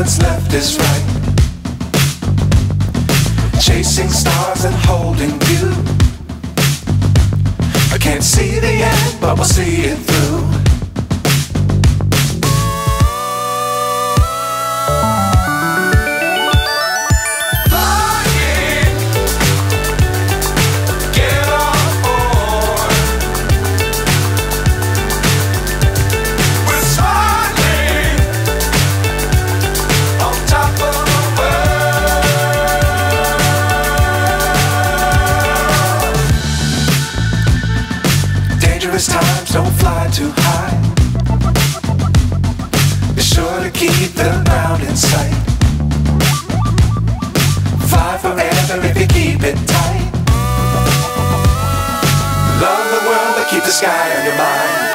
what's left is right. Chasing stars and holding you. I can't see the end, but we'll see it through. Times don't fly too high. Be sure to keep the ground in sight. Fly forever if you keep it tight. Love the world but keep the sky on your mind.